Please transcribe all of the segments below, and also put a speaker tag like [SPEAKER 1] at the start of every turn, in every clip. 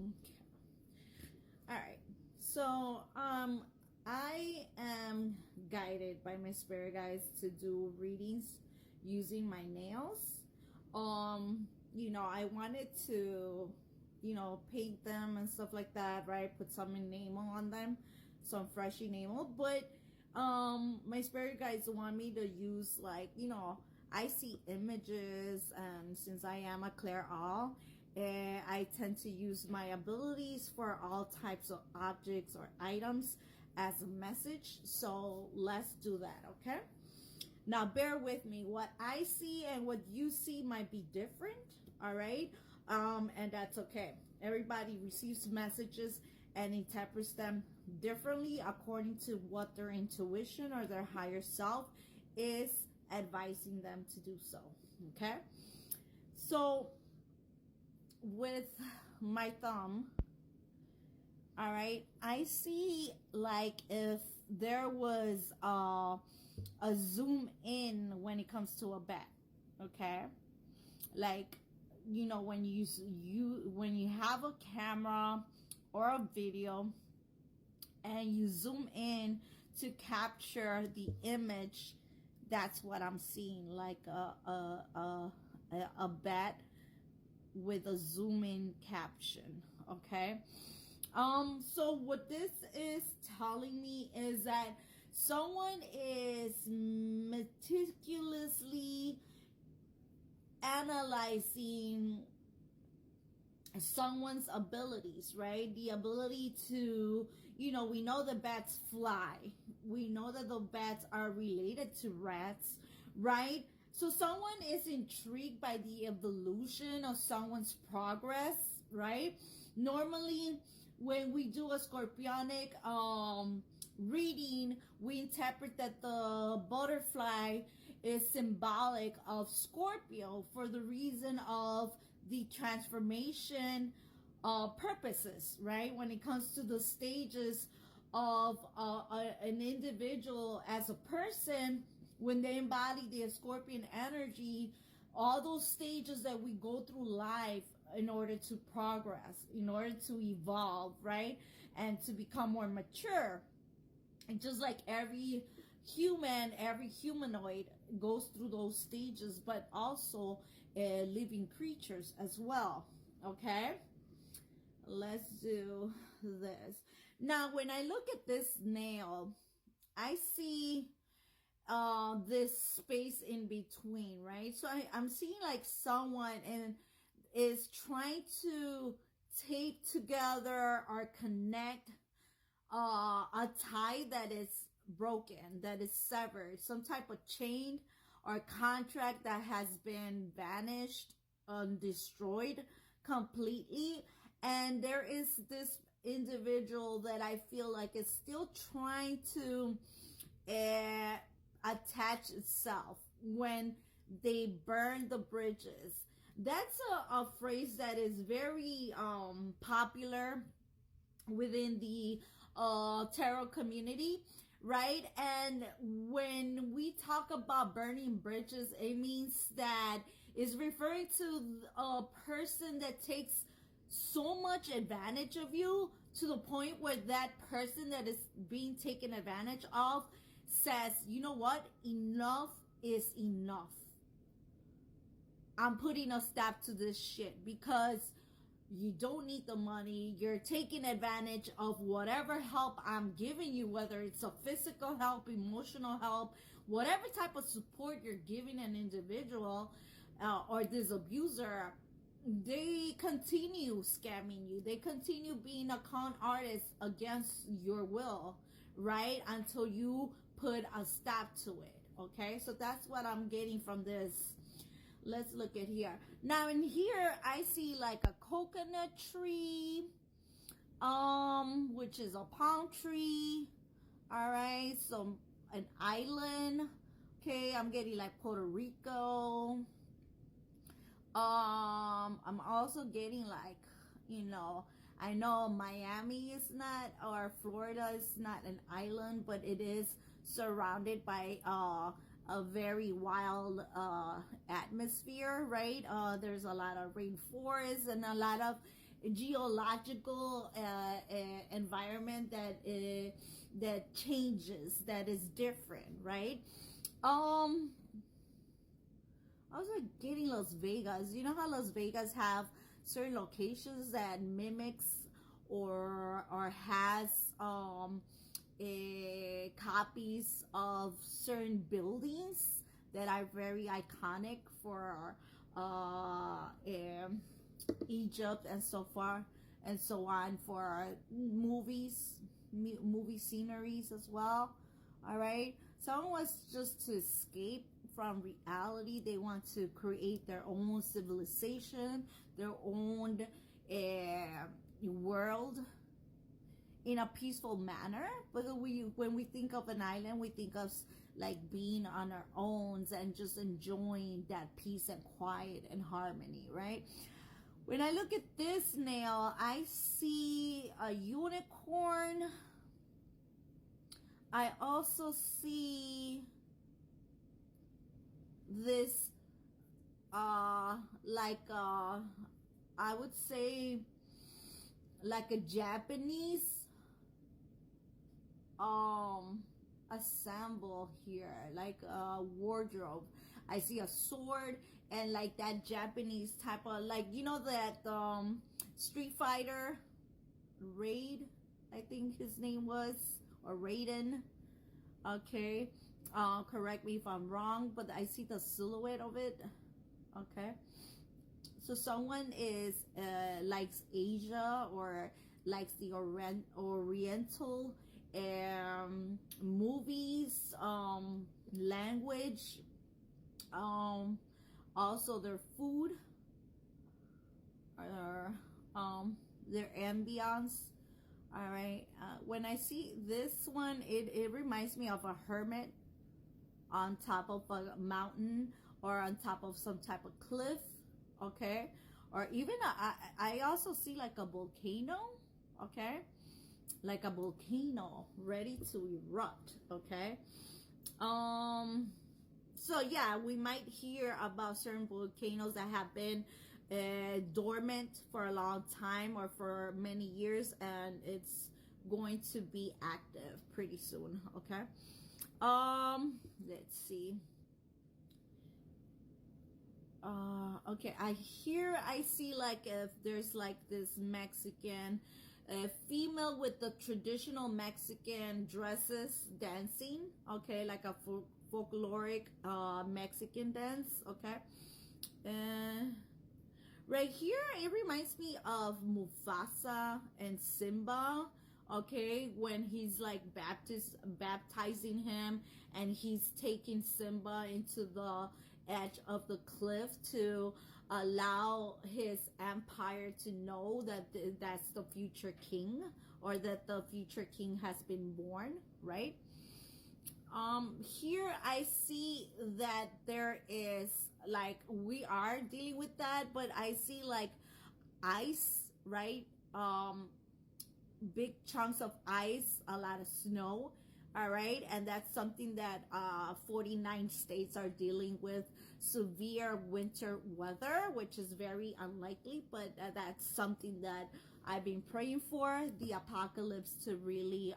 [SPEAKER 1] Okay. All right. So, I am guided by my spirit guides to do readings using my nails. I wanted to, paint them and stuff like that, right? Put some enamel on them, some fresh enamel. But, my spirit guides want me to use, like, I see images, and since I am a clairaudient, I tend to use my abilities for all types of objects or items as a message. So let's do that, okay? Now bear with me. What I see and what you see might be different, all right? And that's okay. Everybody receives messages and interprets them differently according to what their intuition or their higher self is advising them to do so, okay? So with my thumb, all right, I see like if there was a zoom in when it comes to a bat, okay? Like, when you have a camera or a video and you zoom in to capture the image, that's what I'm seeing, like a bat with a zoom in caption, okay? So what this is telling me is that someone is meticulously analyzing someone's abilities, right? The ability to, we know that bats fly. We know that the bats are related to rats, right? So someone is intrigued by the evolution of someone's progress, right? Normally, when we do a scorpionic reading, we interpret that the butterfly is symbolic of Scorpio for the reason of the transformation purposes, right? When it comes to the stages of an individual as a person, when they embody their scorpion energy, all those stages that we go through life in order to progress, in order to evolve, right? And to become more mature. And just like every humanoid goes through those stages, but also living creatures as well, okay? Let's do this. Now, when I look at this nail, I see this space in between, right? So I'm seeing like someone is trying to tape together or connect a tie that is broken, that is severed, some type of chain or contract that has been vanished, destroyed completely. And there is this individual that I feel like is still trying to attach itself when they burn the bridges. That's a phrase that is very popular within the tarot community, right? And when we talk about burning bridges, it means that it's referring to a person that takes so much advantage of you to the point where that person that is being taken advantage of says, you know what, enough is enough. I'm putting a stop to this shit because you don't need the money. You're taking advantage of whatever help I'm giving you, whether it's a physical help, emotional help, whatever type of support you're giving an individual or this abuser. They continue scamming you. They continue being a con artist against your will, right? Until you put a stop to it, okay? So that's what I'm getting from this. Let's look at here. Now in here, I see like a coconut tree, which is a palm tree. All right, so an island. Okay, I'm getting like Puerto Rico. I'm also getting like, I know Miami is not, or Florida is not an island, but it is surrounded by a very wild atmosphere, right? There's a lot of rainforest and a lot of geological environment that changes, that is different, right? I was like getting Las Vegas. You know how Las Vegas have certain locations that mimics or has copies of certain buildings that are very iconic for Egypt and so far and so on, for movie sceneries as well. All right, someone wants just to escape from reality. They want to create their own civilization, their own world in a peaceful manner. But when we think of an island, we think of like being on our own and just enjoying that peace and quiet and harmony, right? When I look at this nail, I see a unicorn. I also see this like I would say like a Japanese ensemble here, like a wardrobe. I see a sword and like that Japanese type of, like, you know, that Street Fighter Raid, I think his name was, or Raiden. Okay, correct me if I'm wrong, but I see the silhouette of it. Okay, so someone is likes Asia or likes the Oriental movies, language, also their food, their ambience. All right, when I see this one, it reminds me of a hermit on top of a mountain or on top of some type of cliff. Okay, or even I also see like a volcano. Okay, like a volcano ready to erupt. Okay, so yeah, we might hear about certain volcanoes that have been dormant for a long time or for many years, and it's going to be active pretty soon. Okay, let's see. Okay, I see like if there's like this Mexican female with the traditional Mexican dresses dancing. Okay, like a folkloric Mexican dance. Okay, right here it reminds me of Mufasa and Simba. Okay, when he's like baptizing him, and he's taking Simba into the edge of the cliff to allow his empire to know that that's the future king, or that the future king has been born, right? Here I see that there is like, we are dealing with that, but I see like ice, right? Big chunks of ice, a lot of snow. All right, and that's something that 49 states are dealing with severe winter weather, which is very unlikely, but that's something that I've been praying for, the apocalypse to really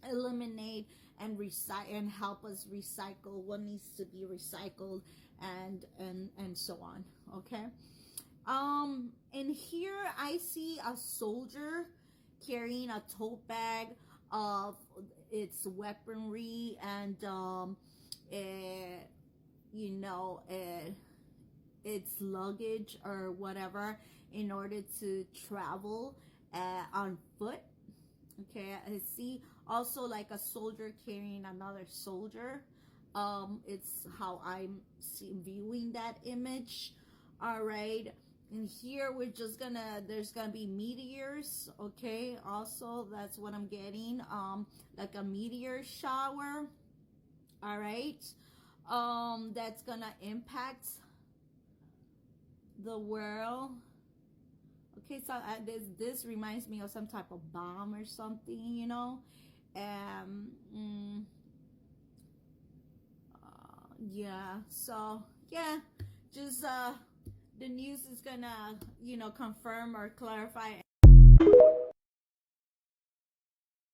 [SPEAKER 1] eliminate and recycle and help us recycle what needs to be recycled, and so on. Okay, and here I see a soldier carrying a tote bag of its weaponry and you know, its luggage or whatever, in order to travel on foot. Okay, I see also like a soldier carrying another soldier. It's how I'm viewing that image. All right, and here we're just there's gonna be meteors. Okay, also that's what I'm getting, like a meteor shower. All right, that's gonna impact the world. Okay, so this reminds me of some type of bomb or something, you know. Yeah, so yeah, just the news is gonna, confirm or clarify